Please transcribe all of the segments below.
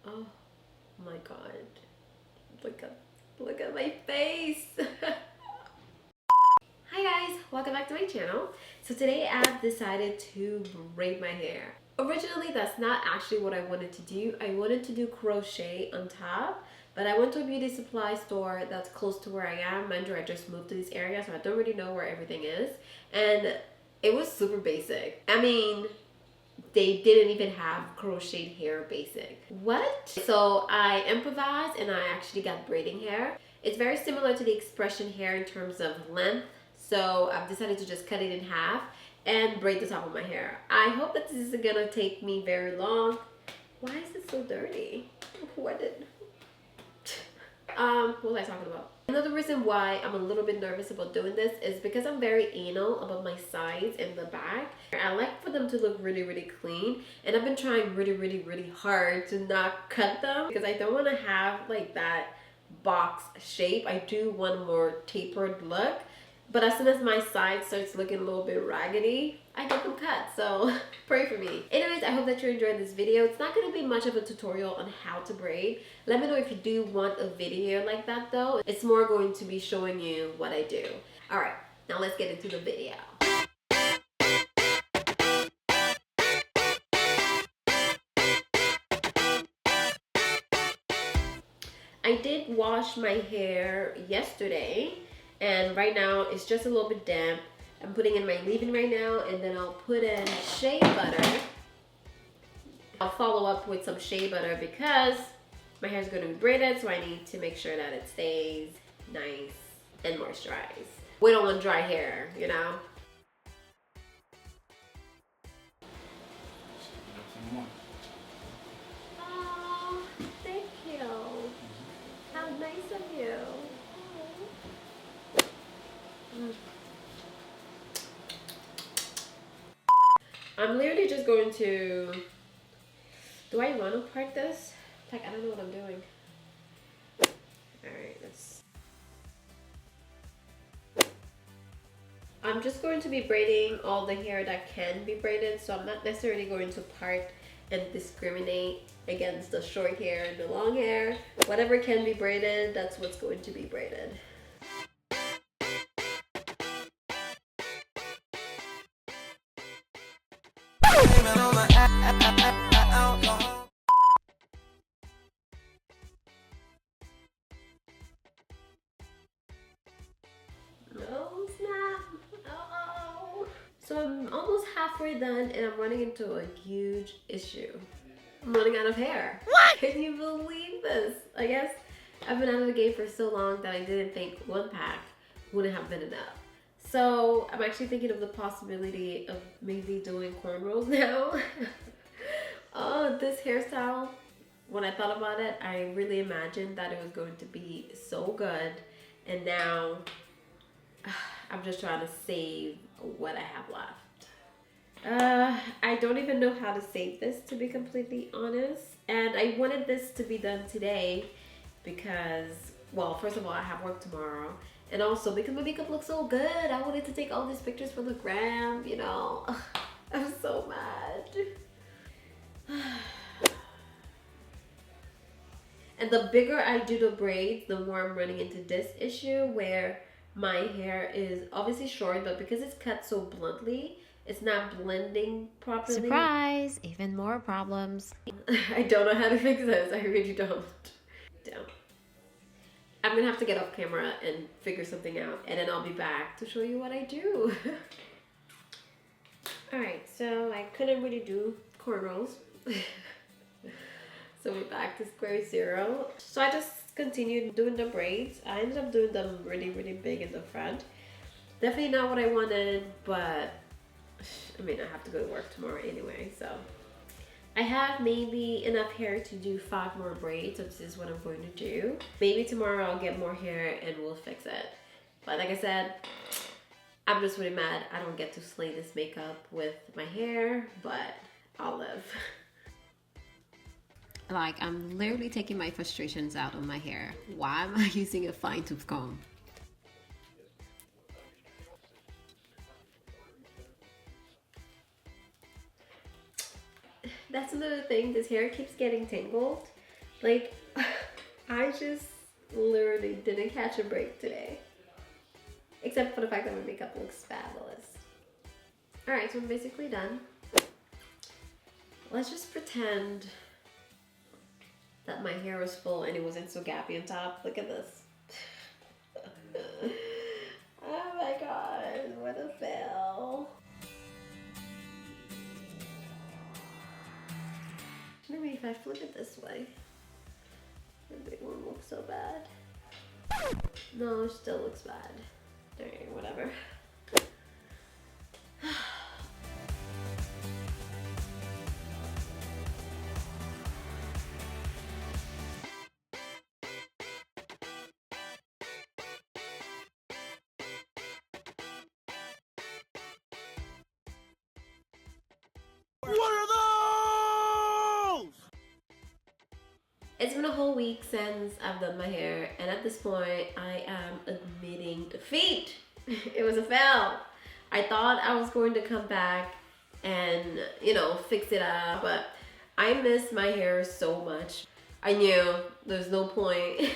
Oh my god. Look at my face. Hi guys, welcome back to my channel. So today I've decided to braid my hair. Originally that's not actually what I wanted to do. I wanted to do crochet on top, but I went to a beauty supply store that's close to where I am. Mind you, I just moved to this area, so I don't really know where everything is. And it was super basic. I mean, they didn't even have crocheted hair basic. What? So I improvised and I actually got braiding hair. It's very similar to the expression hair in terms of length. So I've decided to just cut it in half and braid the top of my hair. I hope that this isn't gonna take me very long. Why is it so dirty? What was I talking about? Another reason why I'm a little bit nervous about doing this is because I'm very anal about my sides and the back. I like for them to look really, really clean, and I've been trying really hard to not cut them because I don't want to have like that box shape. I do want a more tapered look, but as soon as my side starts looking a little bit raggedy, I get them cut. So pray for me. Anyways, I hope that you're enjoying this video. It's not going to be much of a tutorial on how to braid. Let me know if you do want a video like that though. It's more going to be showing you what I do. Alright, now let's get into the video. I did wash my hair yesterday, and right now it's just a little bit damp. I'm putting in my leave-in right now, and then I'll put in shea butter. I'll follow up with some shea butter because my hair is going to be braided, so I need to make sure that it stays nice and moisturized. We don't want dry hair, you know? Oh, thank you. How nice of you. I'm literally just going to... Do I want to part this? Like, I don't know what I'm doing. Alright, let's... I'm just going to be braiding all the hair that can be braided, so I'm not necessarily going to part and discriminate against the short hair and the long hair. Whatever can be braided, that's what's going to be braided. No snap. Uh-oh. So I'm almost halfway done and I'm running into a huge issue. I'm running out of hair. What? Can you believe this? I guess I've been out of the game for so long that I didn't think one pack wouldn't have been enough. So I'm actually thinking of the possibility of maybe doing cornrows now. Oh, this hairstyle, when I thought about it, I really imagined that it was going to be so good. And now I'm just trying to save what I have left. I don't even know how to save this, to be completely honest. And I wanted this to be done today because, well, first of all, I have work tomorrow. And also because my makeup looks so good. I wanted to take all these pictures for the gram, you know. I'm so mad. And the bigger I do the braids, the more I'm running into this issue where my hair is obviously short, but because it's cut so bluntly, it's not blending properly. Surprise! Even more problems. I don't know how to fix this. I really don't. Damn. I'm gonna have to get off camera and figure something out, and then I'll be back to show you what I do. Alright, so I couldn't really do cornrows. So we're back to square zero. So I just continued doing the braids. I ended up doing them really big in the front. Definitely not what I wanted, but I mean, I have to go to work tomorrow anyway, so I have maybe enough hair to do 5 more braids, so this is what I'm going to do. Maybe tomorrow I'll get more hair and we'll fix it. But like I said, I'm just really mad I don't get to slay this makeup with my hair, but I'll live. Like, I'm literally taking my frustrations out on my hair. Why am I using a fine tooth comb? That's another thing, this hair keeps getting tangled. Like, I just literally didn't catch a break today. Except for the fact that my makeup looks fabulous. Alright, so I'm basically done. Let's just pretend that my hair was full and it wasn't so gappy on top. Look at this. Oh my god, what a fail. Maybe if I flip it this way, it won't look so bad. No, it still looks bad. Alright, whatever. What are those? It's been a whole week since I've done my hair, and at this point, I am admitting defeat. It was a fail. I thought I was going to come back and, you know, fix it up, but I miss my hair so much. I knew there's no point.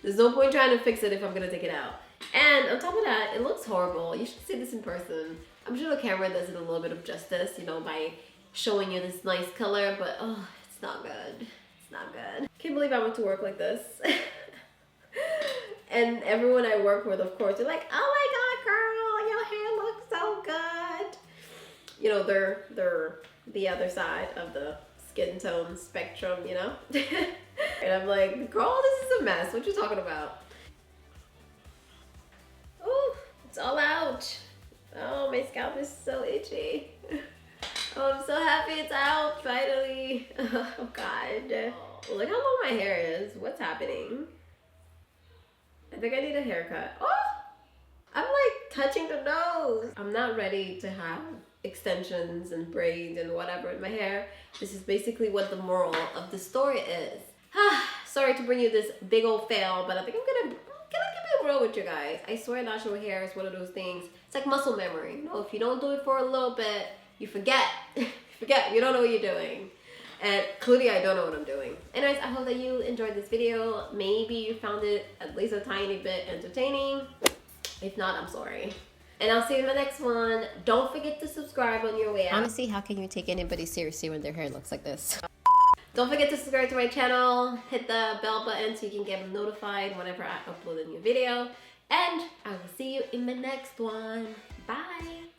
There's no point trying to fix it if I'm gonna take it out. And on top of that, it looks horrible. You should see this in person. I'm sure the camera does it a little bit of justice, you know, by showing you this nice color, but oh, it's not good. It's not good. Can't believe I went to work like this. And everyone I work with, of course, they're like, oh my god, girl, your hair looks so good. You know, they're the other side of the skin tone spectrum, you know? And I'm like, girl, this is a mess. What you talking about? Oh, it's all out. Oh, my scalp is so itchy. Oh, I'm so happy it's out, finally. Oh, God. Look how long my hair is. What's happening? I think I need a haircut. Oh! I'm like touching the nose. I'm not ready to have extensions and braids and whatever in my hair. This is basically what the moral of the story is. Sorry to bring you this big old fail, but I think I'm gonna keep it real with you guys. I swear natural hair is one of those things. It's like muscle memory. You know, if you don't do it for a little bit, you forget. You forget. You don't know what you're doing. And clearly I don't know what I'm doing. Anyways, I hope that you enjoyed this video. Maybe you found it at least a tiny bit entertaining. If not, I'm sorry. And I'll see you in the next one. Don't forget to subscribe on your way out. Honestly, how can you take anybody seriously when their hair looks like this? Don't forget to subscribe to my channel. Hit the bell button so you can get notified whenever I upload a new video. And I will see you in the next one. Bye.